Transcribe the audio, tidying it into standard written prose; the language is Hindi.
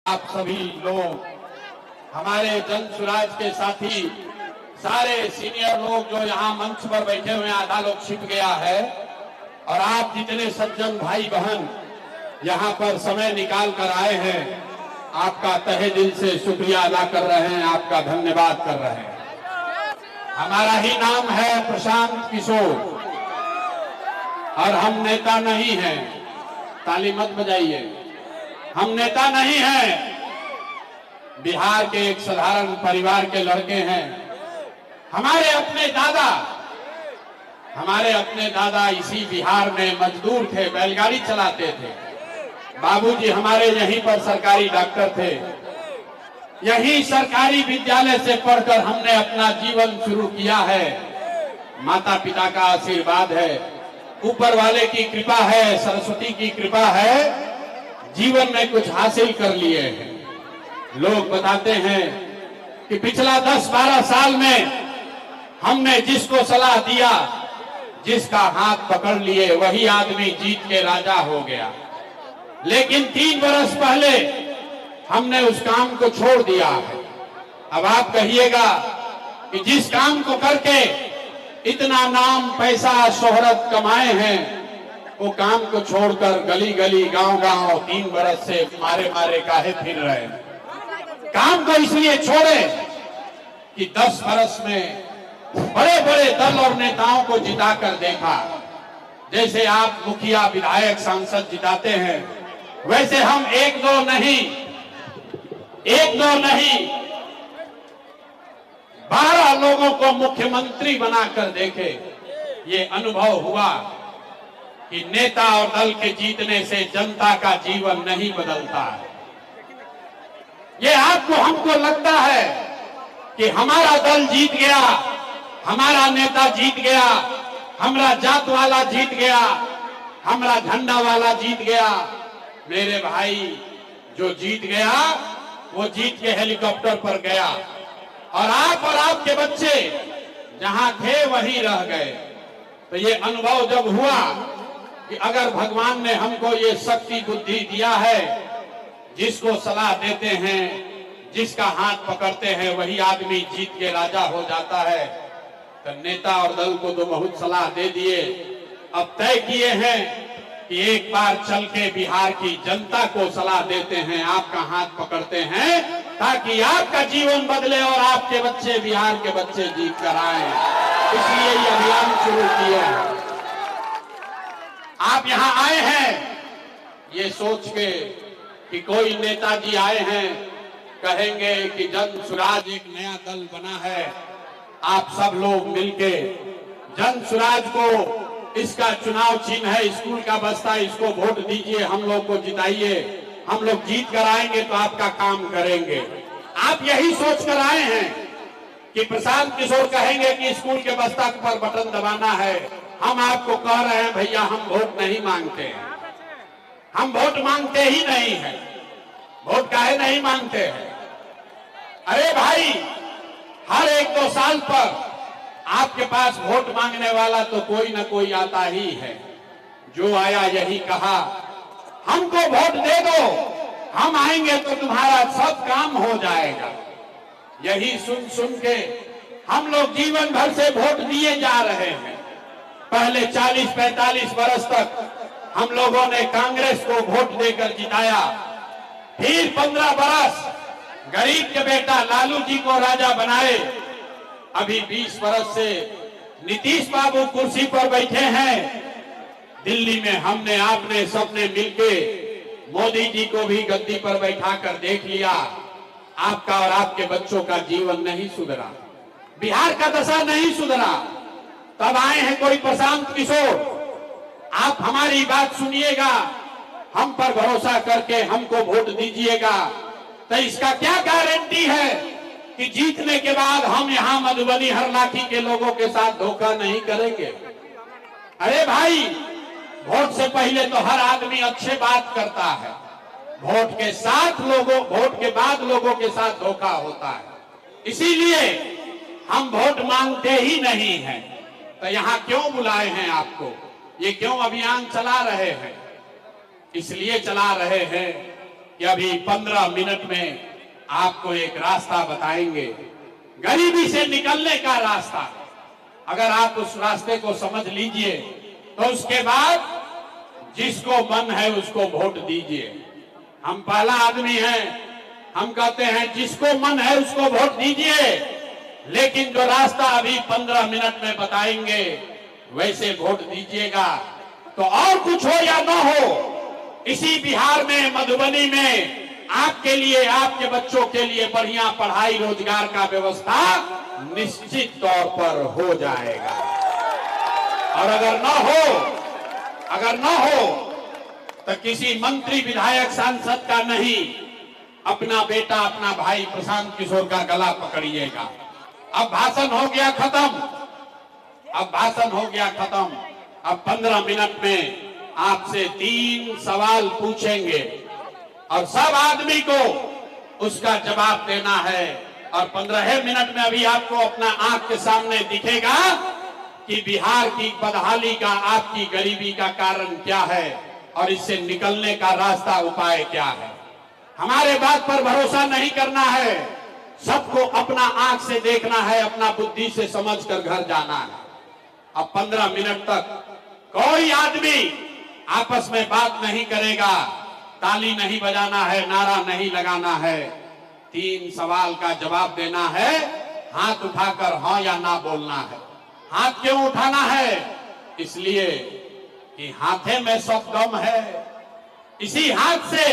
आप सभी लोग, हमारे जन सुराज के साथी, सारे सीनियर लोग जो यहाँ मंच पर बैठे हुए हैं, आधा लोग छिप गया है, और आप जितने सज्जन भाई बहन यहाँ पर समय निकाल कर आए हैं, आपका तहे दिल से शुक्रिया अदा कर रहे हैं, आपका धन्यवाद कर रहे हैं। हमारा ही नाम है प्रशांत किशोर और हम नेता नहीं हैं। ताली मत बजाइए, हम नेता नहीं हैं। बिहार के एक साधारण परिवार के लड़के हैं। हमारे अपने दादा इसी बिहार में मजदूर थे, बैलगाड़ी चलाते थे। बाबूजी हमारे यहीं पर सरकारी डॉक्टर थे। यही सरकारी विद्यालय से पढ़कर हमने अपना जीवन शुरू किया है। माता पिता का आशीर्वाद है, ऊपर वाले की कृपा है, सरस्वती की कृपा है, जीवन में कुछ हासिल कर लिए हैं। लोग बताते हैं कि पिछला 10-12 साल में हमने जिसको सलाह दिया, जिसका हाथ पकड़ लिए, वही आदमी जीत के राजा हो गया। लेकिन 3 बरस पहले हमने उस काम को छोड़ दिया है। अब आप कहिएगा कि जिस काम को करके इतना नाम, पैसा, शोहरत कमाए हैं, वो काम को छोड़कर गली गली, गांव गांव 3 बरस से मारे मारे काहे फिर रहे हैं। काम को इसलिए छोड़े कि 10 बरस में बड़े बड़े दल और नेताओं को जिताकर देखा। जैसे आप मुखिया, विधायक, सांसद जिताते हैं, वैसे हम एक दो नहीं 12 लोगों को मुख्यमंत्री बनाकर देखे। ये अनुभव हुआ कि नेता और दल के जीतने से जनता का जीवन नहीं बदलता है। ये आपको हमको लगता है कि हमारा दल जीत गया, हमारा नेता जीत गया, हमारा जात वाला जीत गया, हमारा झंडा वाला जीत गया। मेरे भाई, जो जीत गया वो जीत के हेलीकॉप्टर पर गया, और आप और आपके बच्चे जहां थे वहीं रह गए। तो ये अनुभव जब हुआ कि अगर भगवान ने हमको ये शक्ति बुद्धि दिया है, जिसको सलाह देते हैं, जिसका हाथ पकड़ते हैं, वही आदमी जीत के राजा हो जाता है। तो नेता और दल को तो बहुत सलाह दे दिए, अब तय किए हैं कि एक बार चल के बिहार की जनता को सलाह देते हैं, आपका हाथ पकड़ते हैं, ताकि आपका जीवन बदले और आपके बच्चे, बिहार के बच्चे जीत कर आए। इसलिए ये अभियान शुरू किए हैं। आप यहाँ आए हैं ये सोच के कि कोई नेताजी आए हैं, कहेंगे कि जन सुराज एक नया दल बना है, आप सब लोग मिलके जन सुराज को, इसका चुनाव चिन्ह है स्कूल का बस्ता, इसको वोट दीजिए, हम लोग को जिताइए, हम लोग जीत कर आएंगे तो आपका काम करेंगे। आप यही सोच कर आए हैं कि प्रशांत किशोर कहेंगे कि स्कूल के बस्ता पर बटन दबाना है। हम आपको कह रहे हैं भैया, हम वोट नहीं मांगते हैं, हम वोट मांगते ही नहीं है। वोट काहे नहीं मांगते हैं? अरे भाई, हर 1-2 साल पर आपके पास वोट मांगने वाला तो कोई ना कोई आता ही है। जो आया यही कहा, हमको वोट दे दो, हम आएंगे तो तुम्हारा सब काम हो जाएगा। यही सुन सुन के हम लोग जीवन भर से वोट दिए जा रहे हैं। पहले 40-45 बरस तक हम लोगों ने कांग्रेस को वोट देकर जिताया, फिर 15 बरस गरीब के बेटा लालू जी को राजा बनाए। अभी 20 बरस से नीतीश बाबू कुर्सी पर बैठे हैं। दिल्ली में हमने, आपने, सबने मिलके मोदी जी को भी गद्दी पर बैठाकर देख लिया। आपका और आपके बच्चों का जीवन नहीं सुधरा, बिहार का दशा नहीं सुधरा। तब आए हैं कोई प्रशांत किशोर। आप हमारी बात सुनिएगा, हम पर भरोसा करके हमको वोट दीजिएगा। तो इसका क्या गारंटी है कि जीतने के बाद हम यहाँ मधुबनी, हरलाखी के लोगों के साथ धोखा नहीं करेंगे? अरे भाई, वोट से पहले तो हर आदमी अच्छे बात करता है, वोट के बाद लोगों के साथ धोखा होता है। इसीलिए हम वोट मांगते ही नहीं हैं। तो यहाँ क्यों बुलाए हैं आपको, ये क्यों अभियान चला रहे हैं? इसलिए चला रहे हैं कि अभी 15 मिनट में आपको एक रास्ता बताएंगे, गरीबी से निकलने का रास्ता। अगर आप उस रास्ते को समझ लीजिए तो उसके बाद जिसको मन है उसको वोट दीजिए। हम पहला आदमी हैं, हम कहते हैं जिसको मन है उसको वोट दीजिए, लेकिन जो रास्ता अभी 15 मिनट में बताएंगे वैसे वोट दीजिएगा। तो और कुछ हो या ना हो, इसी बिहार में, मधुबनी में आपके लिए, आपके बच्चों के लिए बढ़िया पढ़ाई रोजगार का व्यवस्था निश्चित तौर पर हो जाएगा। और अगर ना हो तो किसी मंत्री, विधायक, सांसद का नहीं, अपना बेटा, अपना भाई प्रशांत किशोर का गला पकड़िएगा। अब भाषण हो गया खत्म। अब 15 मिनट में आपसे 3 सवाल पूछेंगे और सब आदमी को उसका जवाब देना है। और 15 मिनट में अभी आपको अपना आंख के सामने दिखेगा कि बिहार की बदहाली का, आपकी गरीबी का कारण क्या है और इससे निकलने का रास्ता, उपाय क्या है। हमारे बात पर भरोसा नहीं करना है, सबको अपना आंख से देखना है, अपना बुद्धि से समझकर घर जाना है। अब 15 मिनट तक कोई आदमी आपस में बात नहीं करेगा, ताली नहीं बजाना है, नारा नहीं लगाना है। 3 सवाल का जवाब देना है, हाथ उठाकर हाँ या ना बोलना है। हाथ क्यों उठाना है? इसलिए कि हाथे में सब दम है। इसी हाथ से